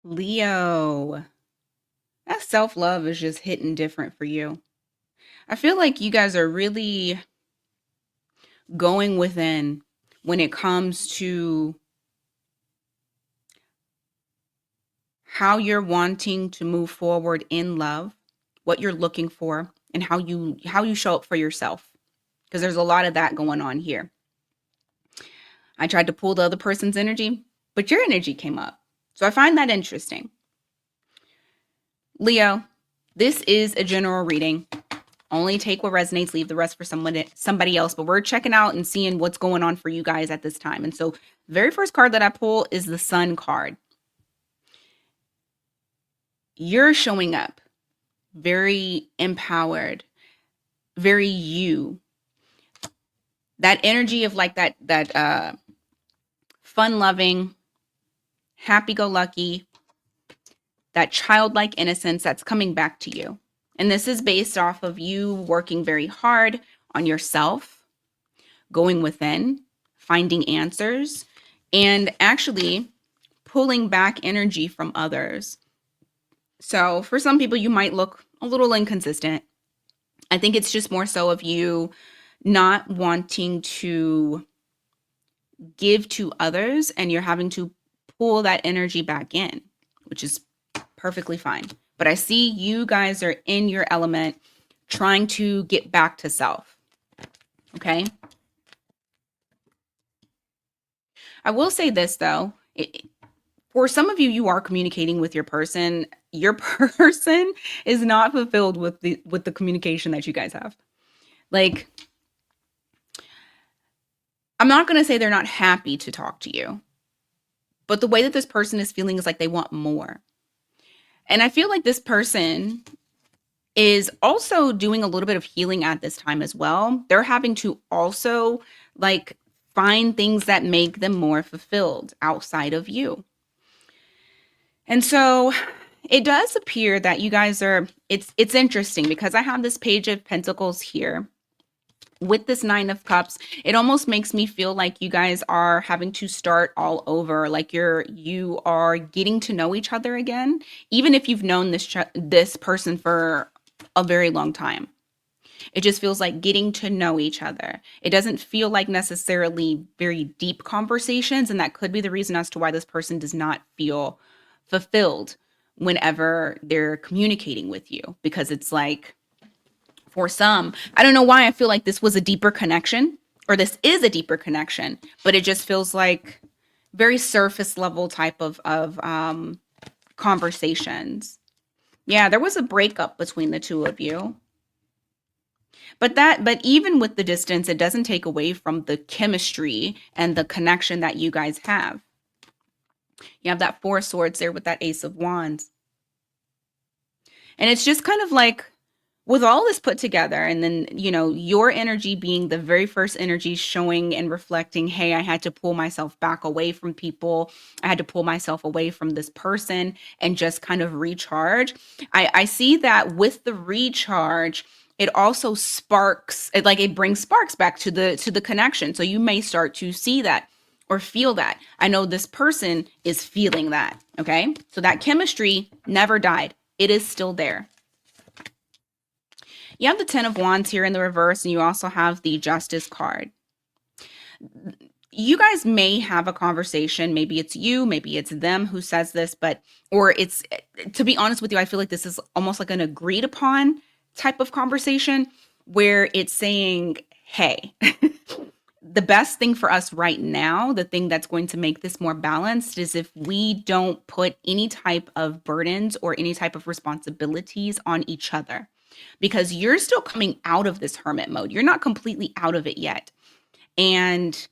Leo, that self love is just hitting different for you. I feel like you guys are really going within when it comes to how you're wanting to move forward in love, what you're looking for, and how you show up for yourself. Because there's a lot of that going on here. I tried to pull the other person's energy, but your energy came up. So I find that interesting. Leo, this is a general reading. Only take what resonates, leave the rest for somebody else. But we're checking out and seeing what's going on for you guys at this time. And so, the very first card that I pull is the Sun card. You're showing up very empowered, very you. That energy of like that fun loving, happy go lucky, that childlike innocence that's coming back to you. And this is based off of you working very hard on yourself, going within, finding answers, and actually pulling back energy from others. So for some people, you might look a little inconsistent. I think it's just more so of you not wanting to give to others and you're having to pull that energy back in, which is perfectly fine. But I see you guys are in your element trying to get back to self. Okay. I will say this though. For some of you, you are communicating with your person. Your person is not fulfilled with the communication that you guys have. Like, I'm not going to say they're not happy to talk to you, but the way that this person is feeling is like they want more. And I feel like this person is also doing a little bit of healing at this time as well. They're having to also like find things that make them more fulfilled outside of you. And so it does appear that you guys are it's interesting because I have this page of pentacles here with this 9 of cups. It almost makes me feel like you guys are having to start all over, like you are getting to know each other again, even if you've known this person for a very long time. It just feels like getting to know each other. It doesn't feel like necessarily very deep conversations, and that could be the reason as to why this person does not feel fulfilled whenever they're communicating with you, because it's like, for some, I don't know why I feel like this was a deeper connection, or this is a deeper connection, but it just feels like very surface level type of conversations. Yeah, there was a breakup between the two of you. But even with the distance, it doesn't take away from the chemistry and the connection that you guys have. You have that 4 of swords there with that Ace of Wands. And it's just kind of like, with all this put together, and then, your energy being the very first energy showing and reflecting, hey, I had to pull myself back away from people. I had to pull myself away from this person and just kind of recharge. I see that with the recharge, it also sparks it, like it brings sparks back to the connection. So you may start to see that or feel that. I know this person is feeling that. Okay. So that chemistry never died. It is still there. You have the 10 of Wands here in the reverse, and you also have the Justice card. You guys may have a conversation. Maybe it's you, maybe it's them who says this, or it's, to be honest with you, I feel like this is almost like an agreed upon type of conversation where it's saying, hey, the best thing for us right now, the thing that's going to make this more balanced, is if we don't put any type of burdens or any type of responsibilities on each other, because you're still coming out of this hermit mode. You're not completely out of it yet. And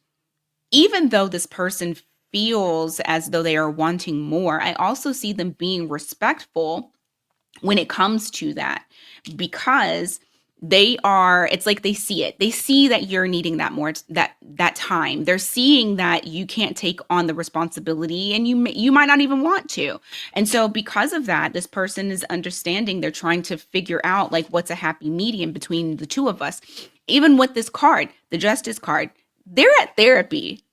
even though this person feels as though they are wanting more, I also see them being respectful when it comes to that, because it's like they see it. They see that you're needing that more, that time. They're seeing that you can't take on the responsibility, and you might not even want to. And so because of that, this person is understanding. They're trying to figure out like what's a happy medium between the two of us. Even with this card, the Justice card, they're at therapy.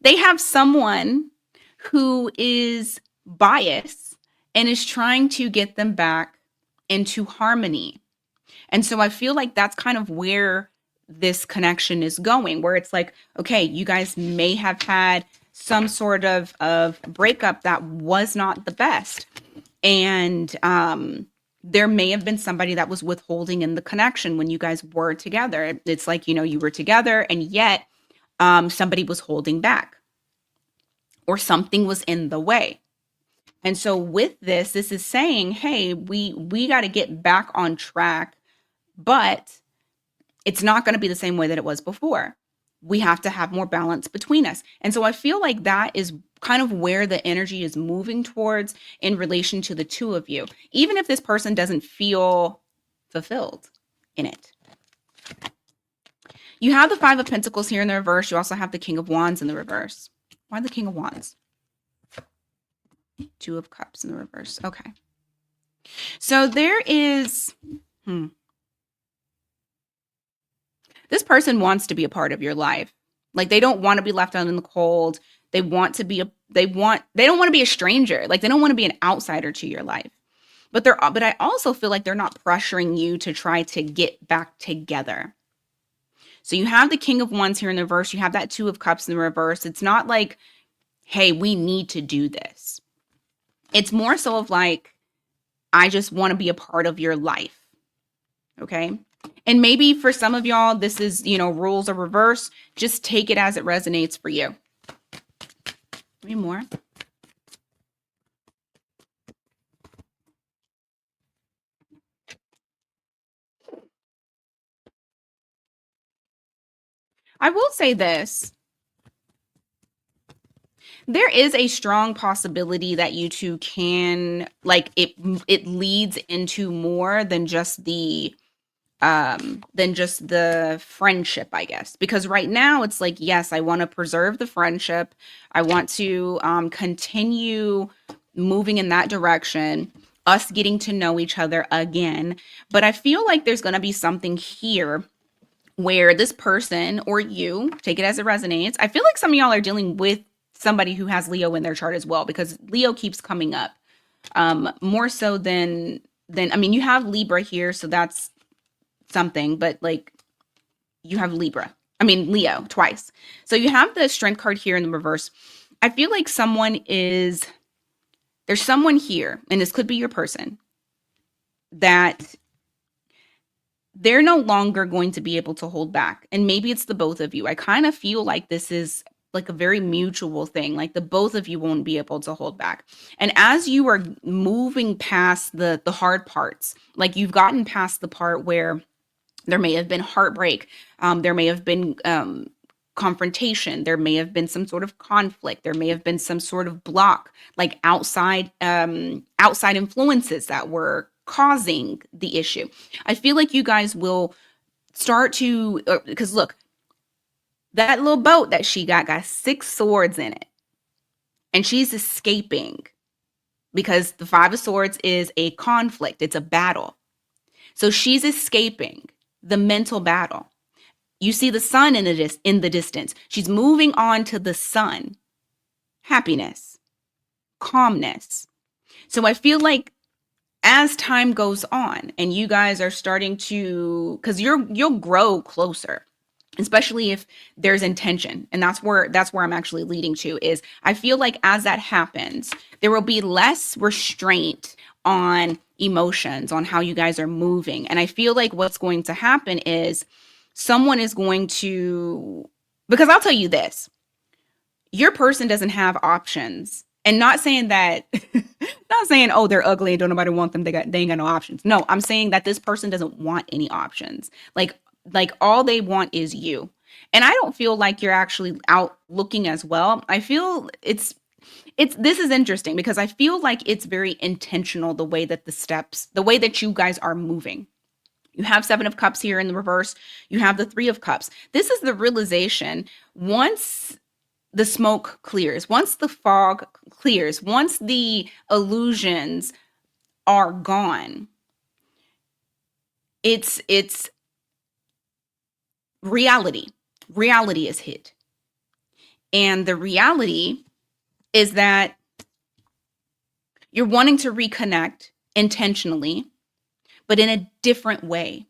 They have someone who is biased and is trying to get them back into harmony. And so I feel like that's kind of where this connection is going, where it's like, okay, you guys may have had some sort of breakup that was not the best. And there may have been somebody that was withholding in the connection when you guys were together. It's like, you were together and yet somebody was holding back or something was in the way. And so with this is saying, hey, we got to get back on track, but it's not going to be the same way that it was before. We have to have more balance between us. And so I feel like that is kind of where the energy is moving towards in relation to the two of you, even if this person doesn't feel fulfilled in it. You have the Five of Pentacles here in the reverse. You also have the King of Wands in the reverse. Why the King of Wands? Two of Cups in the reverse. Okay. So there is, this person wants to be a part of your life. Like they don't want to be left out in the cold. They want to be they don't want to be a stranger. Like they don't want to be an outsider to your life. But I also feel like they're not pressuring you to try to get back together. So you have the King of Wands here in the reverse. You have that Two of Cups in the reverse. It's not like, hey, we need to do this. It's more so of like, I just want to be a part of your life. Okay. And maybe for some of y'all, this is, rules are reverse. Just take it as it resonates for you. Three more. I will say this. There is a strong possibility that you two can, like, it leads into more than just the friendship, I guess. Because right now it's like, yes, I want to preserve the friendship. I want to continue moving in that direction, us getting to know each other again. But I feel like there's going to be something here where this person or you, take it as it resonates. I feel like some of y'all are dealing with somebody who has Leo in their chart as well, because Leo keeps coming up more so than I mean, you have Libra here, so that's something, but like you have Leo twice. So you have the Strength card here in the reverse. I feel like there's someone here, and this could be your person, that they're no longer going to be able to hold back. And maybe it's the both of you. I kind of feel like this is like a very mutual thing. Like the both of you won't be able to hold back. And as you are moving past the hard parts, like you've gotten past the part where there may have been heartbreak, there may have been confrontation, there may have been some sort of conflict, there may have been some sort of block, like outside influences that were causing the issue. I feel like you guys will start to, because look, that little boat that she got 6 swords in it, and she's escaping because the Five of Swords is a conflict, it's a battle. So she's escaping the mental battle. You see the sun in the distance. She's moving on to the sun. Happiness, calmness. So I feel like as time goes on and you guys are starting to, because you'll grow closer, especially if there's intention. And that's where I'm actually leading to, is I feel like as that happens, there will be less restraint on emotions, on how you guys are moving. And I feel like what's going to happen is someone is going to, because I'll tell you this, your person doesn't have options. And not saying that, not saying, oh, they're ugly and don't nobody want them. They ain't got no options. No, I'm saying that this person doesn't want any options. Like all they want is you. And I don't feel like you're actually out looking as well. I feel this is interesting because I feel like it's very intentional, the way that you guys are moving. You have 7 of Cups here in the reverse. You have the 3 of Cups. This is the realization, once the smoke clears, once the fog clears, once the illusions are gone, it's reality. Reality is hit. And the reality is that you're wanting to reconnect intentionally, but in a different way.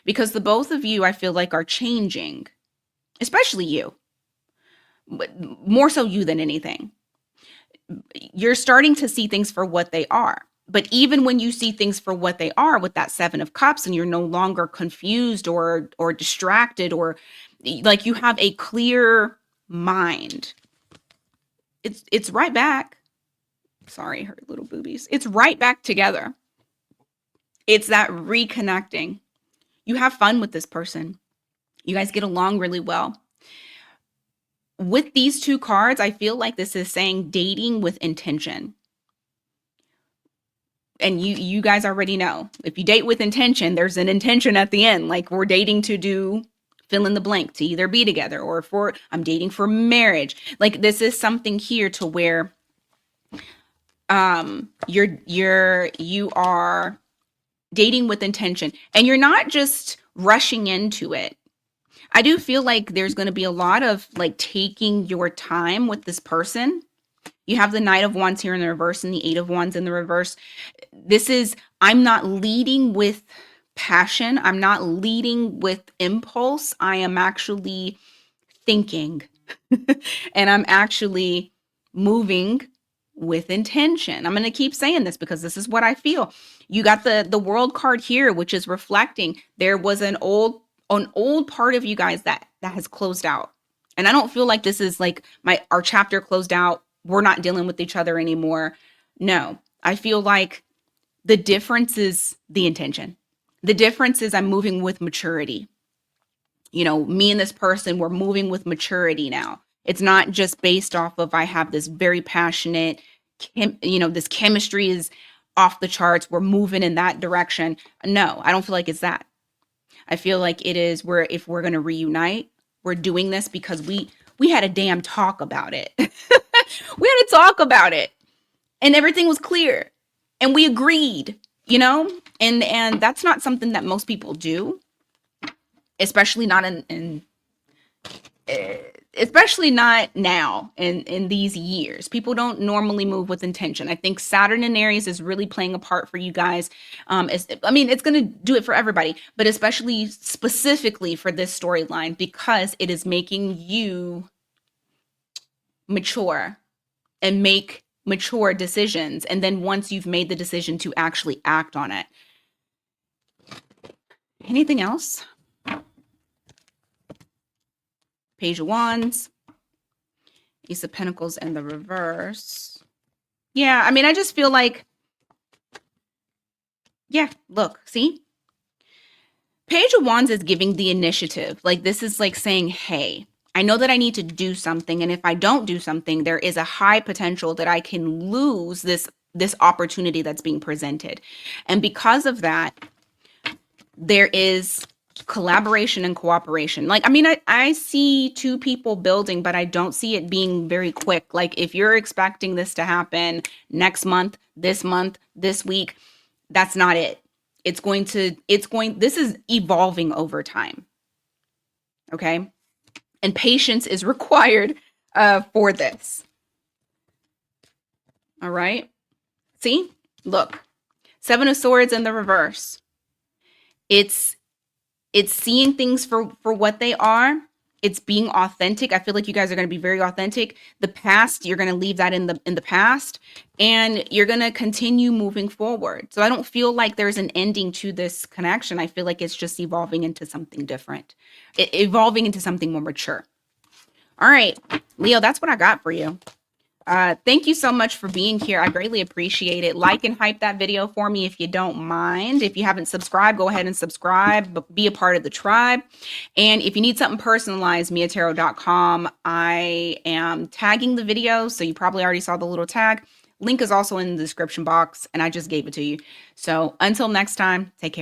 Because the both of you, I feel like, are changing, especially you, but more so you than anything. You're starting to see things for what they are. But even when you see things for what they are with that 7 of Cups, and you're no longer confused or distracted, or like you have a clear mind, it's right back. Sorry, her little boobies. It's right back together. It's that reconnecting. You have fun with this person. You guys get along really well. With these 2 cards, I feel like this is saying dating with intention. And you guys already know, if you date with intention, there's an intention at the end. Like, we're dating to do fill in the blank, to either be together, or for I'm dating for marriage. Like, this is something here to where you are dating with intention, and you're not just rushing into it. I do feel like there's going to be a lot of like taking your time with this person. You have the Knight of Wands here in the reverse and the 8 of Wands in the reverse. This is, I'm not leading with passion. I'm not leading with impulse. I am actually thinking and I'm actually moving with intention. I'm going to keep saying this because this is what I feel. You got the World card here, which is reflecting there was an old part of you guys that has closed out. And I don't feel like this is like our chapter closed out. We're not dealing with each other anymore. No, I feel like the difference is the intention. The difference is I'm moving with maturity. You know, me and this person, we're moving with maturity now. It's not just based off of I have this very passionate, this chemistry is off the charts. We're moving in that direction. No, I don't feel like it's that. I feel like it is where if we're going to reunite, we're doing this because we had a damn talk about it. We had to talk about it, and everything was clear, and we agreed, and that's not something that most people do, especially not especially not now in these years. People don't normally move with intention. I think Saturn in Aries is really playing a part for you guys. It's going to do it for everybody, but especially specifically for this storyline, because it is making you mature and make mature decisions. And then once you've made the decision, to actually act on it. Anything else? Page of Wands, Ace of Pentacles in the reverse. Yeah, I just feel like, yeah, look, see? Page of Wands is giving the initiative. Like, this is like saying, hey, I know that I need to do something, and if I don't do something, there is a high potential that I can lose this opportunity that's being presented. And because of that, there is collaboration and cooperation. Like, I see 2 people building, but I don't see it being very quick. Like, if you're expecting this to happen next month, this week, that's not it. This is evolving over time. Okay. And patience is required for this. All right. See, look, 7 of Swords in the reverse. It's seeing things for what they are. It's being authentic. I feel like you guys are going to be very authentic. The past, you're going to leave that in the past, and you're going to continue moving forward. So I don't feel like there's an ending to this connection. I feel like it's just evolving into something different, evolving into something more mature. All right, Leo, that's what I got for you. Thank you so much for being here. I greatly appreciate it. Like and hype that video for me if you don't mind. If you haven't subscribed, go ahead and subscribe, but be a part of the tribe. And if you need something personalized, miatarot.com. I am tagging the video, so you probably already saw the little tag. Link is also in the description box, and I just gave it to you. So until next time, take care.